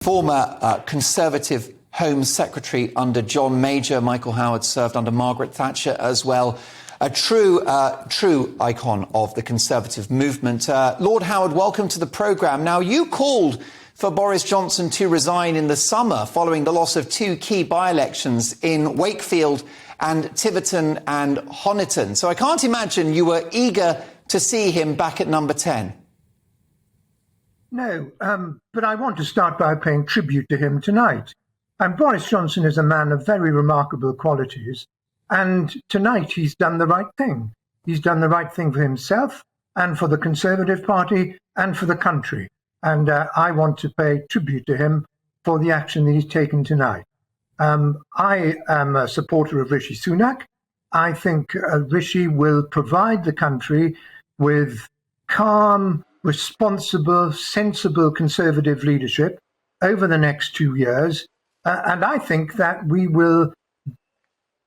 Former Conservative Home Secretary under John Major. Michael Howard served under Margaret Thatcher as well. A true icon of the Conservative movement. Lord Howard, welcome to the programme. Now, you called for Boris Johnson to resign in the summer following the loss of two key by-elections in Wakefield and Tiverton and Honiton. So I can't imagine you were eager to see him back at number 10. No, but I want to start by paying tribute to him tonight. And Boris Johnson is a man of very remarkable qualities. And tonight he's done the right thing. He's done the right thing for himself and for the Conservative Party and for the country. And I want to pay tribute to him for the action that he's taken tonight. I am a supporter of Rishi Sunak. I think Rishi will provide the country with calm, responsible, sensible Conservative leadership over the next 2 years. And I think that we will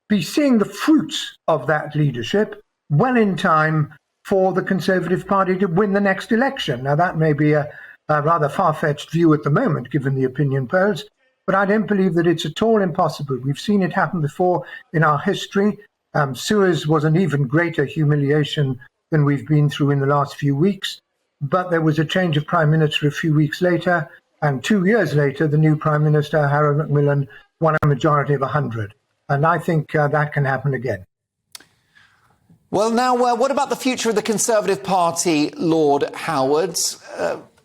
be seeing the fruits of that leadership well in time for the Conservative Party to win the next election. Now, that may be a rather far-fetched view at the moment, given the opinion polls, but I don't believe that it's at all impossible. We've seen it happen before in our history. Suez was an even greater humiliation than we've been through in the last few weeks. But there was a change of Prime Minister a few weeks later, and 2 years later, the new Prime Minister, Harold Macmillan, won a majority of 100. And I think that can happen again. Well, now, what about the future of the Conservative Party, Lord Howard?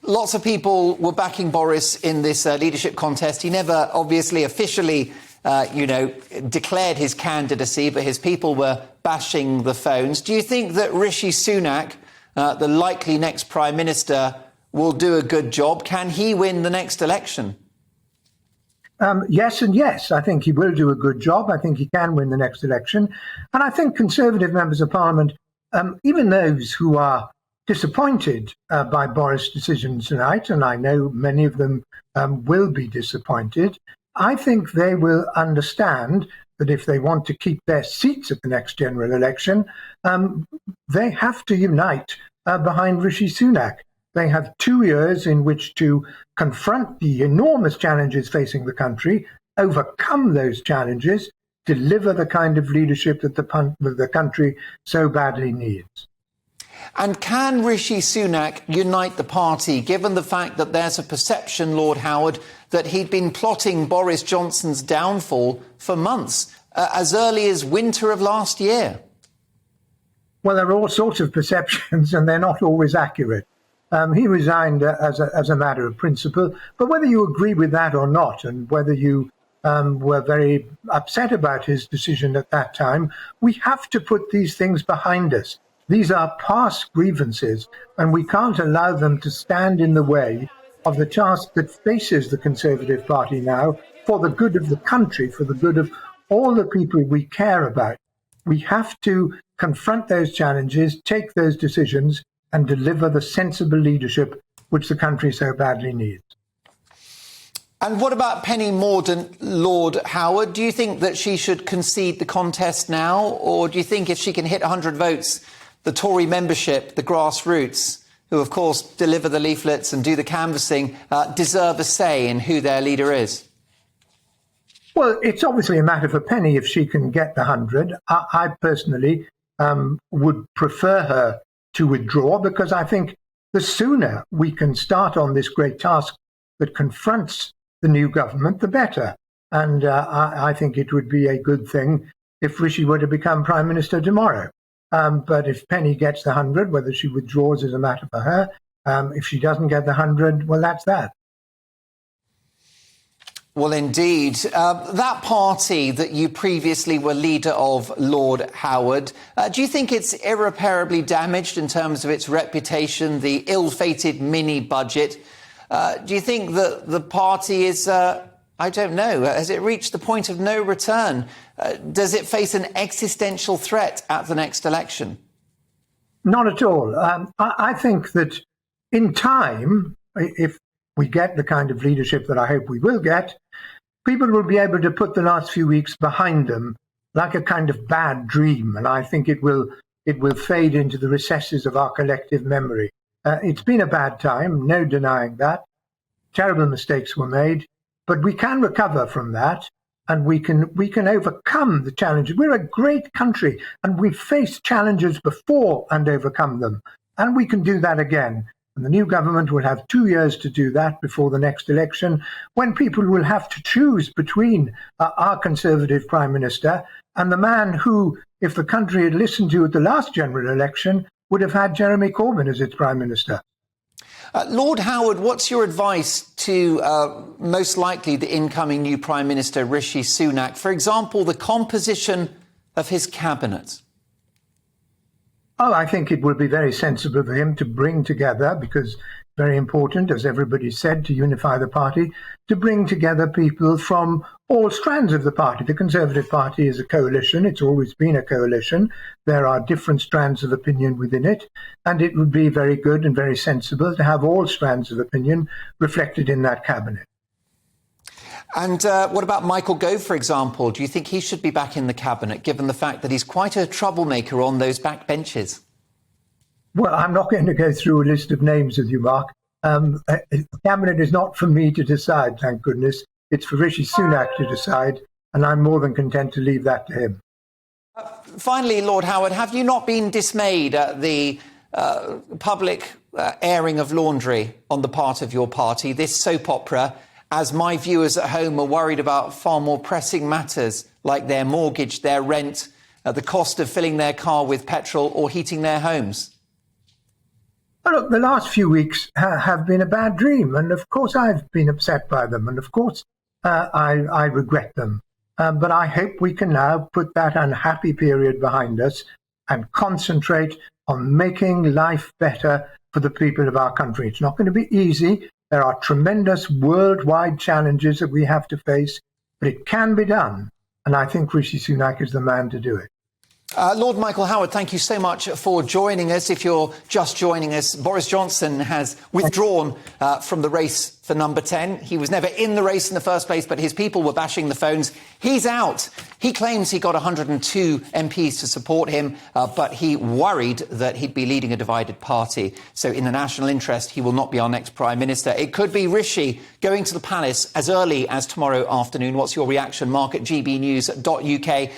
Lots of people were backing Boris in this leadership contest. He never, obviously, officially, declared his candidacy, but his people were bashing the phones. Do you think that Rishi Sunak, the likely next Prime Minister, will do a good job? Can he win the next election? Yes and yes. I think he will do a good job. I think he can win the next election. And I think Conservative members of Parliament, even those who are disappointed by Boris' decision tonight, and I know many of them will be disappointed, I think they will understand that if they want to keep their seats at the next general election, they have to unite behind Rishi Sunak. They have 2 years in which to confront the enormous challenges facing the country, overcome those challenges, deliver the kind of leadership that the country so badly needs. And can Rishi Sunak unite the party, given the fact that there's a perception, Lord Howard, that he'd been plotting Boris Johnson's downfall for months, as early as winter of last year? Well, there are all sorts of perceptions, and they're not always accurate. He resigned as a matter of principle, but whether you agree with that or not, and whether you were very upset about his decision at that time, we have to put these things behind us. These are past grievances, and we can't allow them to stand in the way of the task that faces the Conservative Party now for the good of the country, for the good of all the people we care about. We have to confront those challenges, take those decisions, and deliver the sensible leadership which the country so badly needs. And what about Penny Mordaunt, Lord Howard? Do you think that she should concede the contest now, or do you think if she can hit 100 votes, the Tory membership, the grassroots, who of course deliver the leaflets and do the canvassing, deserve a say in who their leader is? Well, it's obviously a matter for Penny if she can get the 100. I personally would prefer her to withdraw, because I think the sooner we can start on this great task that confronts the new government, the better. And I think it would be a good thing if Rishi were to become Prime Minister tomorrow. But if Penny gets the 100, whether she withdraws is a matter for her. If she doesn't get the 100, well, that's that. Well, indeed. That party that you previously were leader of, Lord Howard, do you think it's irreparably damaged in terms of its reputation, the ill-fated mini-budget? Do you think that the party is, I don't know, has it reached the point of no return? Does it face an existential threat at the next election? Not at all. I think that in time, if we get the kind of leadership that I hope we will get, people will be able to put the last few weeks behind them like a kind of bad dream. And I think it will fade into the recesses of our collective memory. It's been a bad time, no denying that. terrible mistakes were made, but we can recover from that, and we can overcome the challenges. We're a great country, and we've faced challenges before and overcome them, and we can do that again. And the new government will have 2 years to do that before the next election, when people will have to choose between our Conservative Prime Minister and the man who, if the country had listened to at the last general election, would have had Jeremy Corbyn as its Prime Minister. Lord Howard, what's your advice to most likely the incoming new Prime Minister, Rishi Sunak? For example, the composition of his cabinet. Oh, I think it would be very sensible for him to bring together, because very important, as everybody said, to unify the party, to bring together people from all strands of the party. The Conservative Party is a coalition. It's always been a coalition. There are different strands of opinion within it, and it would be very good and very sensible to have all strands of opinion reflected in that cabinet. And what about Michael Gove, for example? Do you think he should be back in the cabinet, given the fact that he's quite a troublemaker on those backbenches? Well, I'm not going to go through a list of names with you, Mark. The cabinet is not for me to decide, thank goodness. It's for Rishi Sunak to decide, and I'm more than content to leave that to him. Finally, Lord Howard, have you not been dismayed at the public airing of laundry on the part of your party, this soap opera, as my viewers at home are worried about far more pressing matters like their mortgage, their rent, the cost of filling their car with petrol or heating their homes? Well, look, the last few weeks have been a bad dream, and of course I've been upset by them, and of course I regret them. But I hope we can now put that unhappy period behind us and concentrate on making life better for the people of our country. It's not going to be easy. There are tremendous worldwide challenges that we have to face, but it can be done. And I think Rishi Sunak is the man to do it. Lord Michael Howard, thank you so much for joining us. If you're just joining us, Boris Johnson has withdrawn from the race for number 10. He was never in the race in the first place, but his people were bashing the phones. He's out. He claims he got 102 MPs to support him, but he worried that he'd be leading a divided party. So in the national interest, he will not be our next Prime Minister. It could be Rishi going to the palace as early as tomorrow afternoon. What's your reaction? Mark at gbnews.uk.